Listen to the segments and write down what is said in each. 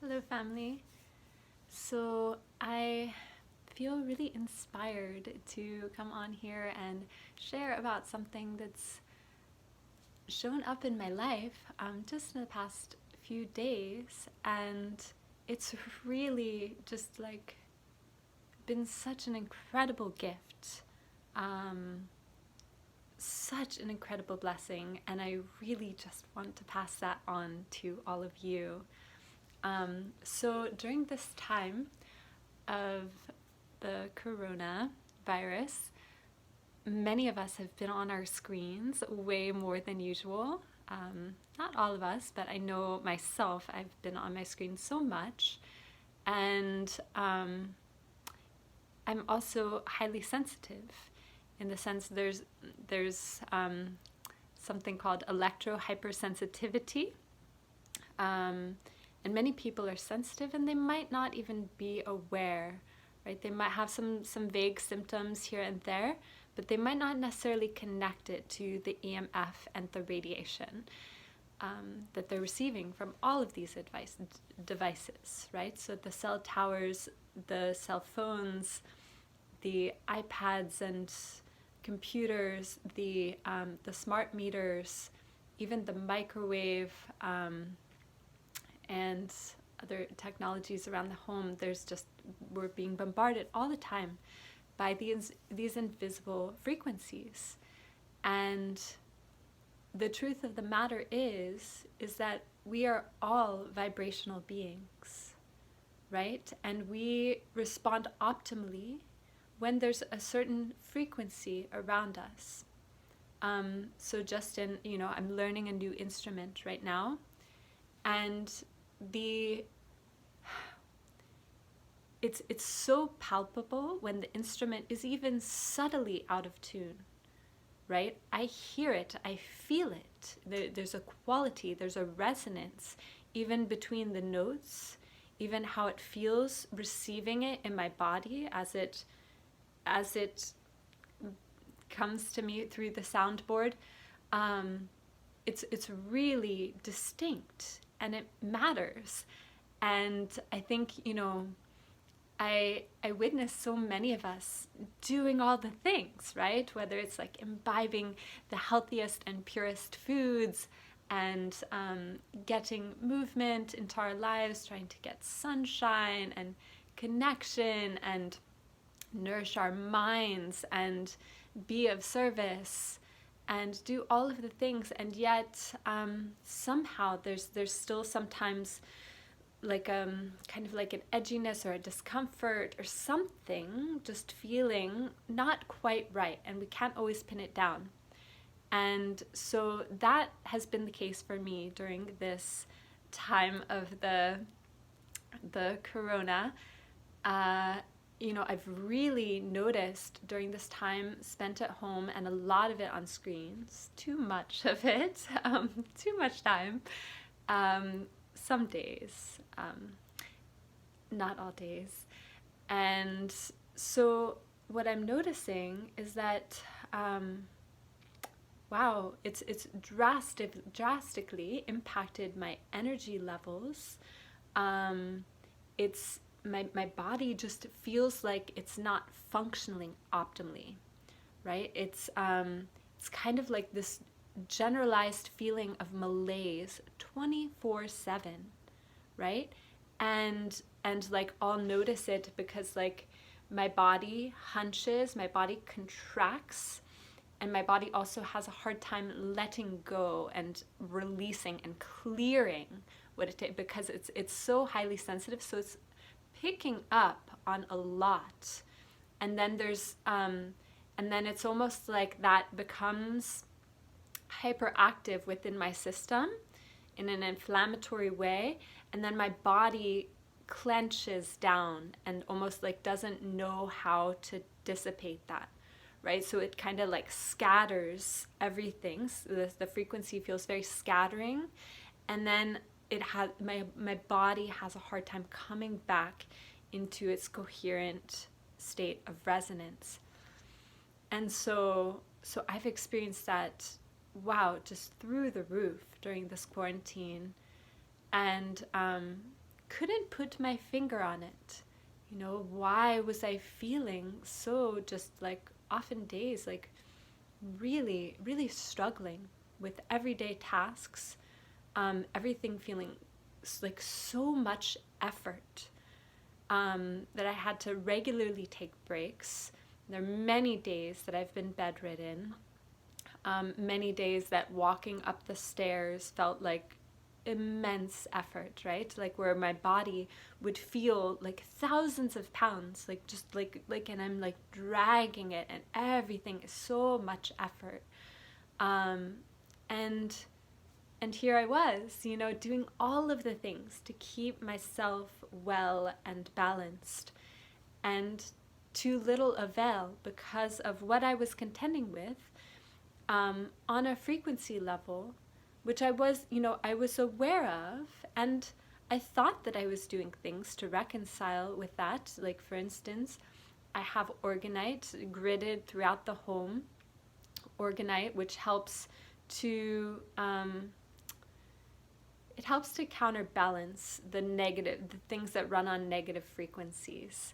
Hello, family. So I feel really inspired to come on here and share about something that's shown up in my life just in the past few days, and it's really just like been such an incredible gift, such an incredible blessing, and I really just want to pass that on to all of you. So during this time of the coronavirus, many of us have been on our screens way more than usual. Not all of us, but I know myself, I've been on my screen so much. And I'm also highly sensitive in the sense there's something called electro-hypersensitivity. And many people are sensitive and they might not even be aware, right? They might have some vague symptoms here and there, but they might not necessarily connect it to the EMF and the radiation that they're receiving from all of these devices, right? So the cell towers, the cell phones, the iPads and computers, the smart meters, even the microwave, and other technologies around the home. We're being bombarded all the time by these invisible frequencies. And the truth of the matter is that we are all vibrational beings, right? And we respond optimally when there's a certain frequency around us. So just I'm learning a new instrument right now, and it's so palpable when the instrument is even subtly out of tune, right? I hear it, I feel it. There's a quality, there's a resonance, even between the notes, even how it feels receiving it in my body as it comes to me through the soundboard. It's really distinct, and it matters. And I think, I witness so many of us doing all the things, right? Whether it's like imbibing the healthiest and purest foods and getting movement into our lives, trying to get sunshine and connection and nourish our minds and be of service and do all of the things, and yet somehow there's still sometimes like kind of like an edginess or a discomfort or something just feeling not quite right, and we can't always pin it down. And so that has been the case for me during this time of the corona. I've really noticed during this time spent at home, and a lot of it on screens, too much of it, too much time, some days, not all days. And so what I'm noticing is that, wow, it's drastically impacted my energy levels. My body just feels like it's not functioning optimally, right? It's kind of like this generalized feeling of malaise 24/7, right? And like I'll notice it because like my body hunches, my body contracts, and my body also has a hard time letting go and releasing and clearing what it takes, because it's so highly sensitive, so it's picking up on a lot. And then and then it's almost like that becomes hyperactive within my system in an inflammatory way, and then my body clenches down and almost like doesn't know how to dissipate that, right? So it kind of like scatters everything. So the frequency feels very scattering, and then my body has a hard time coming back into its coherent state of resonance. And so I've experienced that, wow, just through the roof during this quarantine. And couldn't put my finger on it. You know, why was I feeling so, just like often days, like really, really struggling with everyday tasks, everything feeling like so much effort, that I had to regularly take breaks. There are many days that I've been bedridden, many days that walking up the stairs felt like immense effort, right? Like where my body would feel like thousands of pounds, like just and I'm like dragging it, and everything is so much effort. And here I was, you know, doing all of the things to keep myself well and balanced, and to little avail because of what I was contending with, on a frequency level, which I was, you know, I was aware of, and I thought that I was doing things to reconcile with that. Like, for instance, I have orgonite gridded throughout the home. Orgonite, which helps to it helps to counterbalance the things that run on negative frequencies,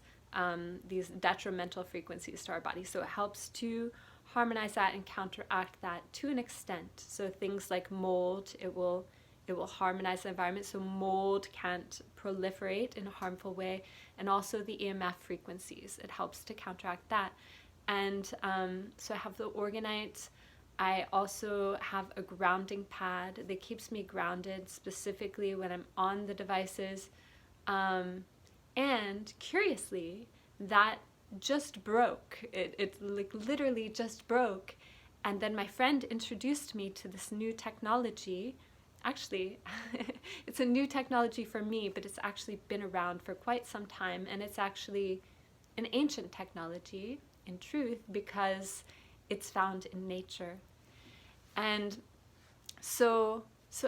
these detrimental frequencies to our body. So it helps to harmonize that and counteract that to an extent. So things like mold, it will harmonize the environment so mold can't proliferate in a harmful way, and also the EMF frequencies, it helps to counteract that. And so I have the orgonite. I also have a grounding pad that keeps me grounded, specifically when I'm on the devices. And curiously, that just broke. It like literally just broke. And then my friend introduced me to this new technology. Actually, it's a new technology for me, but it's actually been around for quite some time. And it's actually an ancient technology, in truth, because it's found in nature. And so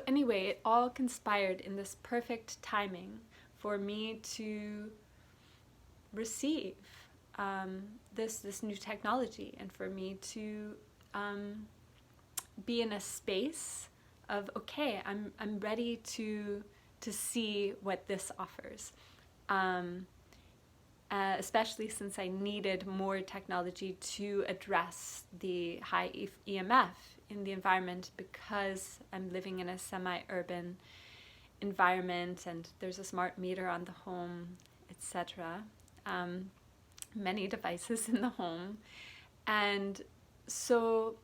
anyway, it all conspired in this perfect timing for me to receive this new technology, and for me to be in a space of, okay, I'm ready to see what this offers. Especially since I needed more technology to address the high EMF in the environment, because I'm living in a semi-urban environment and there's a smart meter on the home, etc. Many devices in the home. And so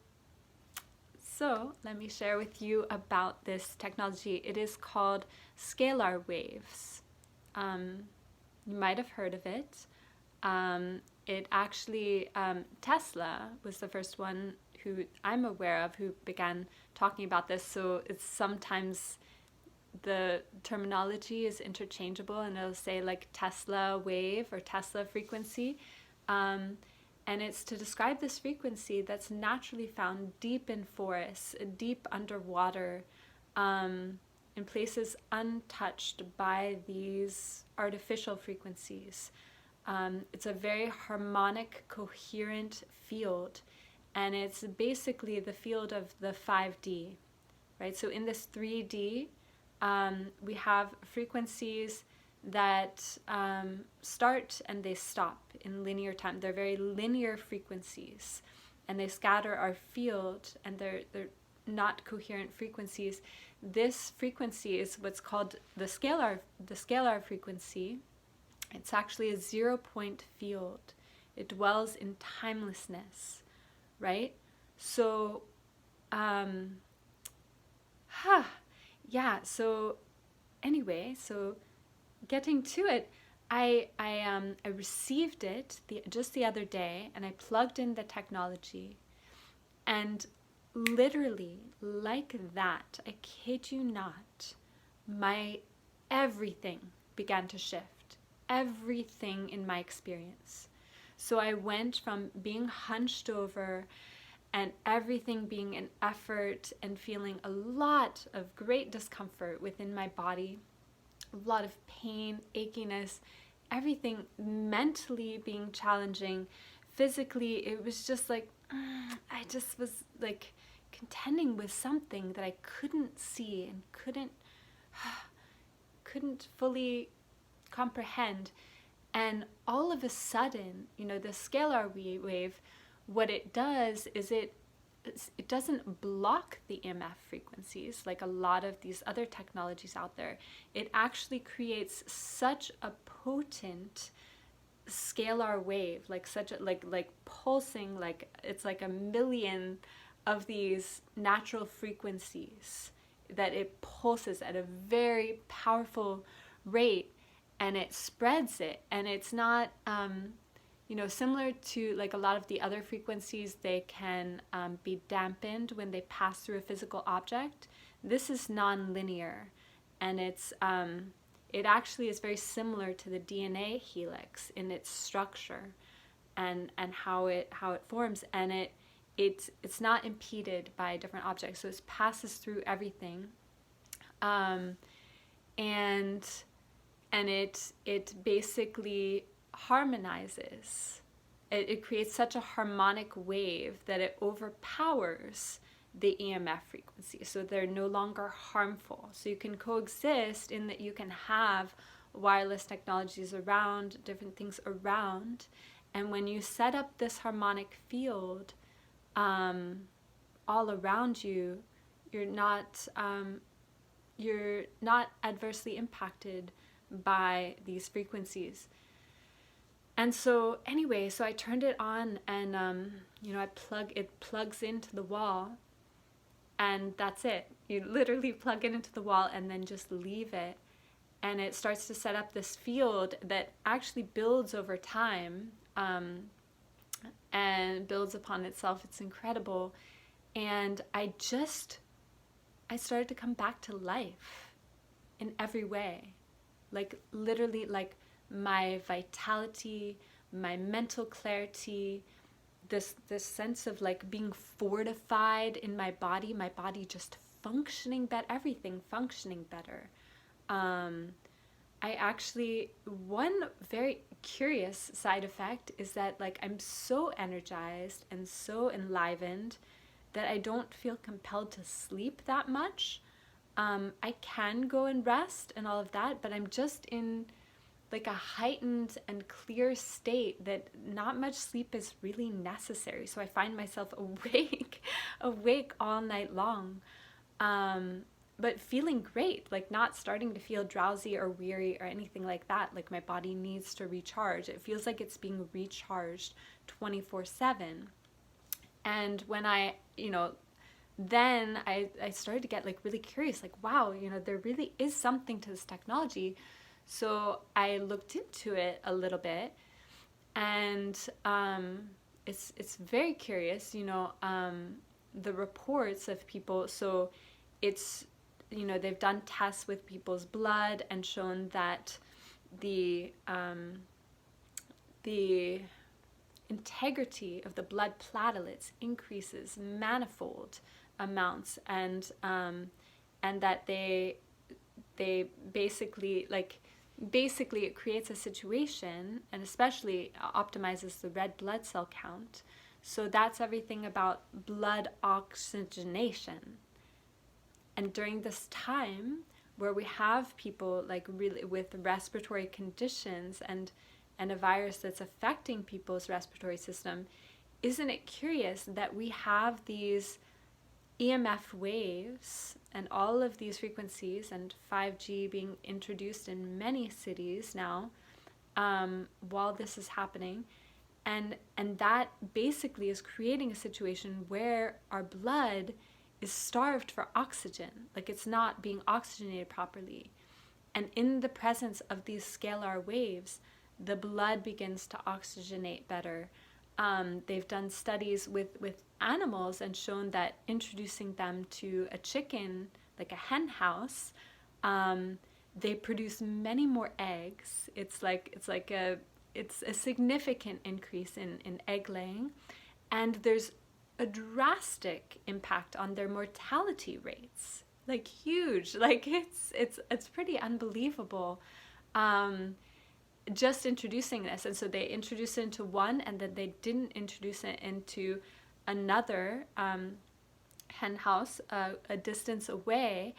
let me share with you about this technology. It is called Scalar Waves. You might have heard of it. It actually, Tesla was the first one who I'm aware of who began talking about this. So it's sometimes the terminology is interchangeable, and it'll say like Tesla wave or Tesla frequency. And it's to describe this frequency that's naturally found deep in forests, deep underwater, in places untouched by these artificial frequencies. It's a very harmonic, coherent field, and it's basically the field of the 5D, right? So in this 3D, we have frequencies that start and they stop in linear time. They're very linear frequencies, and they scatter our field, and they're not coherent frequencies. This frequency is what's called the scalar frequency. It's actually a 0-point field. It dwells in timelessness, right? So, so anyway, so getting to it, I received it just the other day, and I plugged in the technology, and literally like that, I kid you not, my everything began to shift. Everything in my experience. So I went from being hunched over and everything being an effort and feeling a lot of great discomfort within my body, a lot of pain, achiness, everything mentally being challenging. Physically, it was just like, I just was like contending with something that I couldn't see and couldn't couldn't fully comprehend. And all of a sudden, the scalar wave, what it does is it doesn't block the EMF frequencies like a lot of these other technologies out there. It actually creates such a potent scalar wave, like such a like pulsing, like it's like a million of these natural frequencies that it pulses at a very powerful rate, and it spreads it. And it's not similar to like a lot of the other frequencies, they can be dampened when they pass through a physical object. This is non-linear, and it actually is very similar to the DNA helix in its structure and how it forms, and it's not impeded by different objects, so it passes through everything, and it basically harmonizes. It creates such a harmonic wave that it overpowers the EMF frequency, so they're no longer harmful. So you can coexist in that you can have wireless technologies around, different things around, and when you set up this harmonic field all around you, you're not adversely impacted by these frequencies. And so anyway, so I turned it on, and it plugs into the wall, and that's it. You literally plug it into the wall and then just leave it, and it starts to set up this field that actually builds over time, and builds upon itself. It's incredible. And I started to come back to life in every way, like literally, like my vitality, my mental clarity, this sense of like being fortified in my body just functioning better, everything functioning better. I actually, one very curious side effect is that like I'm so energized and so enlivened that I don't feel compelled to sleep that much. I can go and rest and all of that, but I'm just in like a heightened and clear state that not much sleep is really necessary. So I find myself awake all night long, but feeling great, like not starting to feel drowsy or weary or anything like that. Like my body needs to recharge. It feels like it's being recharged 24/7. And when then I started to get like really curious, like, wow, there really is something to this technology. So I looked into it a little bit, and it's very curious, the reports of people. So it's, they've done tests with people's blood and shown that the integrity of the blood platelets increases manifold amounts, and that they basically it creates a situation, and especially optimizes the red blood cell count. So that's everything about blood oxygenation. And during this time where we have people like really with respiratory conditions and a virus that's affecting people's respiratory system, isn't it curious that we have these EMF waves and all of these frequencies, and 5G being introduced in many cities now, while this is happening, and that basically is creating a situation where our blood is starved for oxygen, like it's not being oxygenated properly. And in the presence of these scalar waves, the blood begins to oxygenate better. They've done studies with animals and shown that introducing them to a chicken, like a hen house, they produce many more eggs. It's a significant increase in egg laying, and there's a drastic impact on their mortality rates, like huge. Like it's pretty unbelievable. Just introducing this. And so they introduced it into one, and then they didn't introduce it into another hen house a distance away,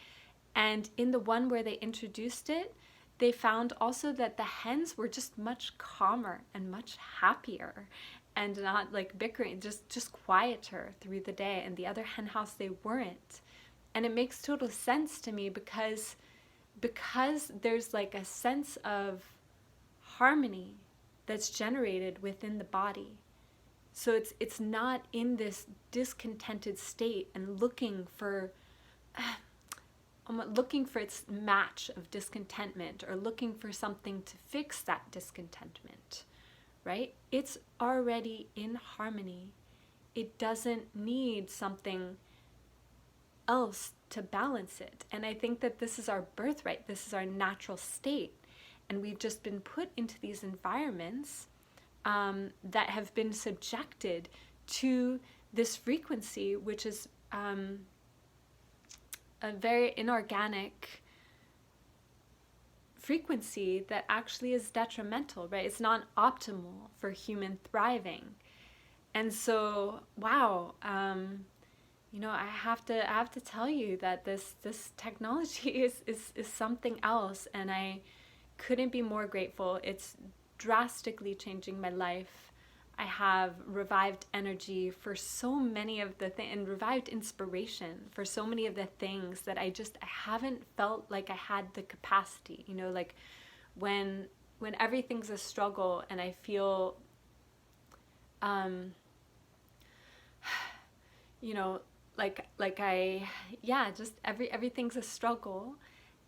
And in the one where they introduced it, they found also that the hens were just much calmer and much happier and not like bickering, just quieter through the day. And the other hen house, they weren't. And it makes total sense to me because there's like a sense of harmony that's generated within the body. So it's not in this discontented state and looking for its match of discontentment or looking for something to fix that discontentment, right? It's already in harmony. It doesn't need something else to balance it. And I think that this is our birthright. This is our natural state. And we've just been put into these environments that have been subjected to this frequency, which is a very inorganic frequency that actually is detrimental, right? It's not optimal for human thriving. And so, wow, I have to tell you that this technology is something else, and I couldn't be more grateful. It's drastically changing my life. I have revived energy for so many of the things, and revived inspiration for so many of the things that I haven't felt like I had the capacity, like when everything's a struggle and I feel, everything's a struggle.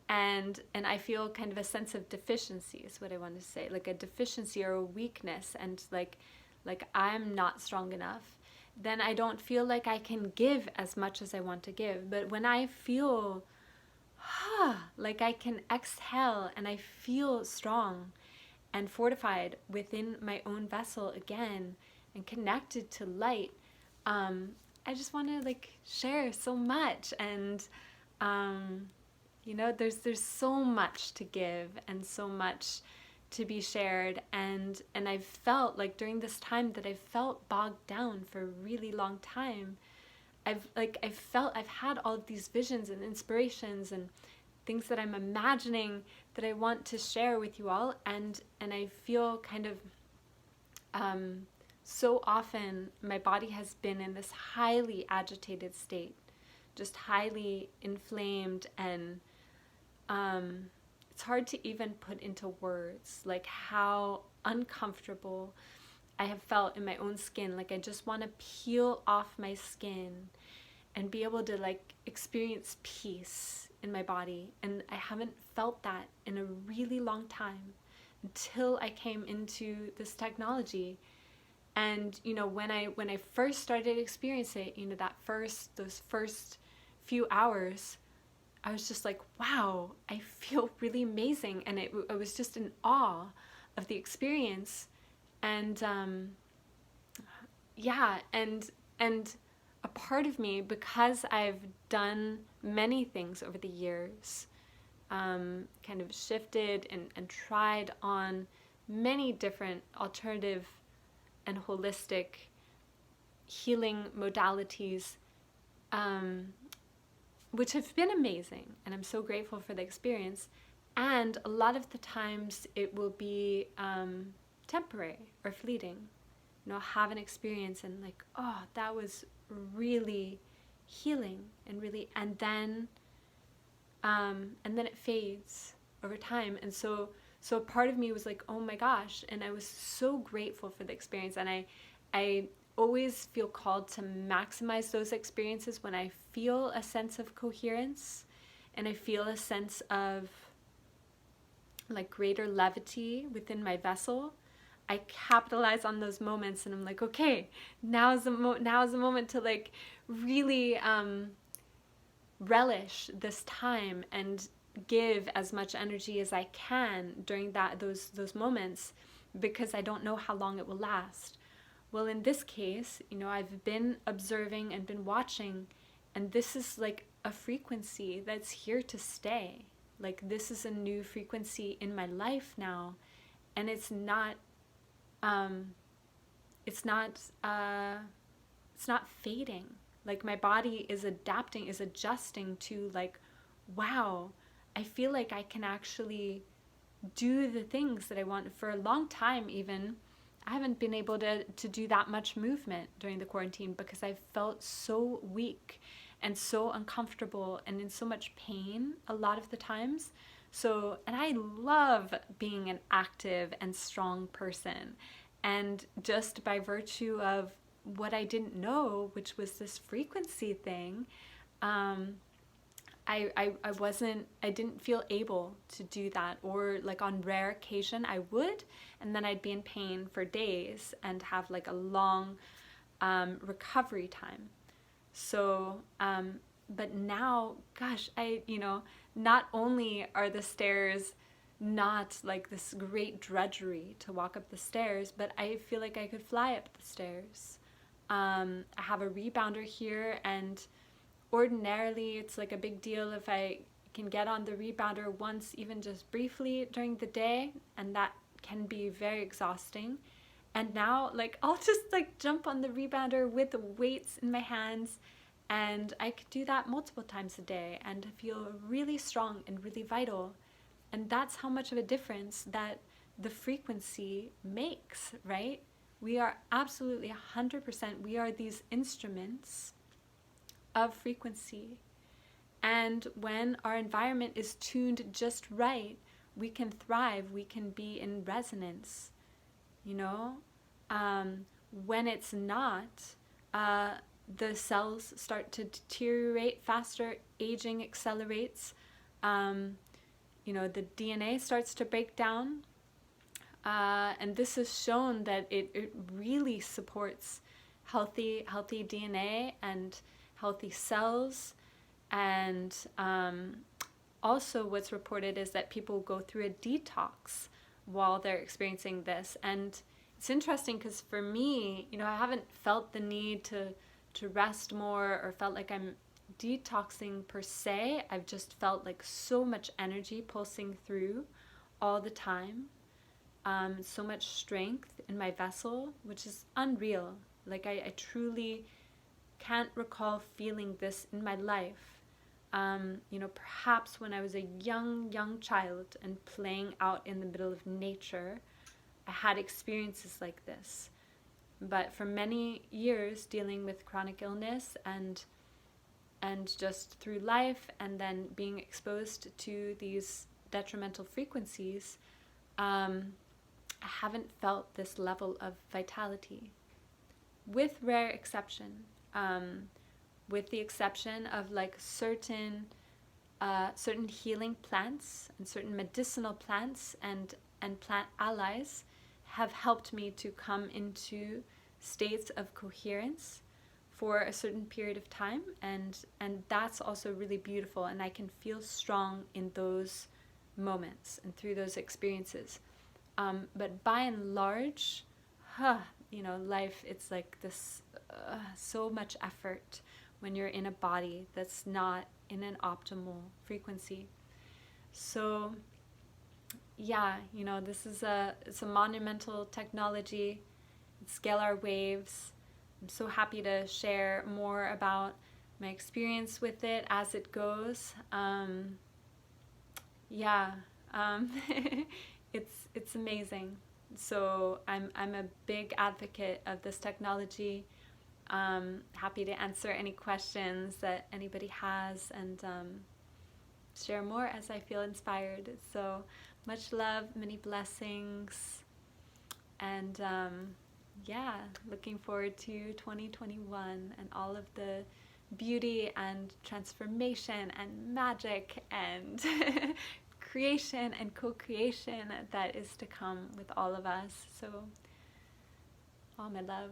And I feel kind of a sense of deficiency is what I want to say, like a deficiency or a weakness, and like I'm not strong enough, then I don't feel like I can give as much as I want to give. But when I feel like I can exhale and I feel strong and fortified within my own vessel again and connected to light, I just want to share so much. And there's so much to give and so much to be shared, and I've felt like during this time that I've felt bogged down for a really long time. I've had all of these visions and inspirations and things that I'm imagining that I want to share with you all, and I feel kind of so often my body has been in this highly agitated state, just highly inflamed, and it's hard to even put into words like how uncomfortable I have felt in my own skin. Like I just want to peel off my skin and be able to experience peace in my body. And I haven't felt that in a really long time until I came into this technology. And when I first started experiencing it, those first few hours, I was just like, wow, I feel really amazing. And I was just in awe of the experience. And and a part of me, because I've done many things over the years, kind of shifted and tried on many different alternative and holistic healing modalities, which have been amazing, and I'm so grateful for the experience. And a lot of the times it will be temporary or fleeting. Have an experience and that was really healing and then it fades over time. And so part of me was like, oh my gosh, and I was so grateful for the experience. And I always feel called to maximize those experiences when I feel a sense of coherence and I feel a sense of greater levity within my vessel. I capitalize on those moments, and I'm like, okay, now's the moment to really relish this time and give as much energy as I can during those moments, because I don't know how long it will last. Well, in this case, I've been observing and been watching, and this is a frequency that's here to stay. This is a new frequency in my life now, and it's not fading. My body is adapting, is adjusting to wow, I feel like I can actually do the things that I want. For a long time even, I haven't been able to do that much movement during the quarantine because I felt so weak and so uncomfortable and in so much pain a lot of the times. So, and I love being an active and strong person. And just by virtue of what I didn't know, which was this frequency thing, um, I didn't feel able to do that. Or like on rare occasion I would, and then I'd be in pain for days and have like a long recovery time. So, but now, gosh, not only are the stairs not like this great drudgery to walk up the stairs, but I feel like I could fly up the stairs. I have a rebounder here, and ordinarily it's like a big deal if I can get on the rebounder once, even just briefly during the day, and that can be very exhausting. And now, like, I'll just like jump on the rebounder with the weights in my hands, and I could do that multiple times a day and feel really strong and really vital. And that's how much of a difference that the frequency makes, right? We are absolutely 100%, we are these instruments of frequency. And when our environment is tuned just right, we can thrive, we can be in resonance, you know? When it's not, the cells start to deteriorate faster, aging accelerates, the DNA starts to break down. And this has shown that it really supports healthy DNA and healthy cells. And also what's reported is that people go through a detox while they're experiencing this. And it's interesting because for me, I haven't felt the need to rest more or felt like I'm detoxing per se. I've just felt like so much energy pulsing through all the time. So much strength in my vessel, which is unreal. Like I truly can't recall feeling this in my life. Perhaps when I was a young child and playing out in the middle of nature, I had experiences like this. But for many years dealing with chronic illness and just through life, and then being exposed to these detrimental frequencies, I haven't felt this level of vitality, with rare exception. With the exception of like certain healing plants and certain medicinal plants and plant allies have helped me to come into states of coherence for a certain period of time, and that's also really beautiful, and I can feel strong in those moments and through those experiences. But by and large, life, it's like this so much effort when you're in a body that's not in an optimal frequency. So yeah, this is it's a monumental technology. It's Scalar Waves. I'm so happy to share more about my experience with it as it goes. It's amazing. So I'm a big advocate of this technology. Happy to answer any questions that anybody has, and share more as I feel inspired. So much love, many blessings, and looking forward to 2021 and all of the beauty and transformation and magic and creation and co-creation that is to come with all of us. So all my love.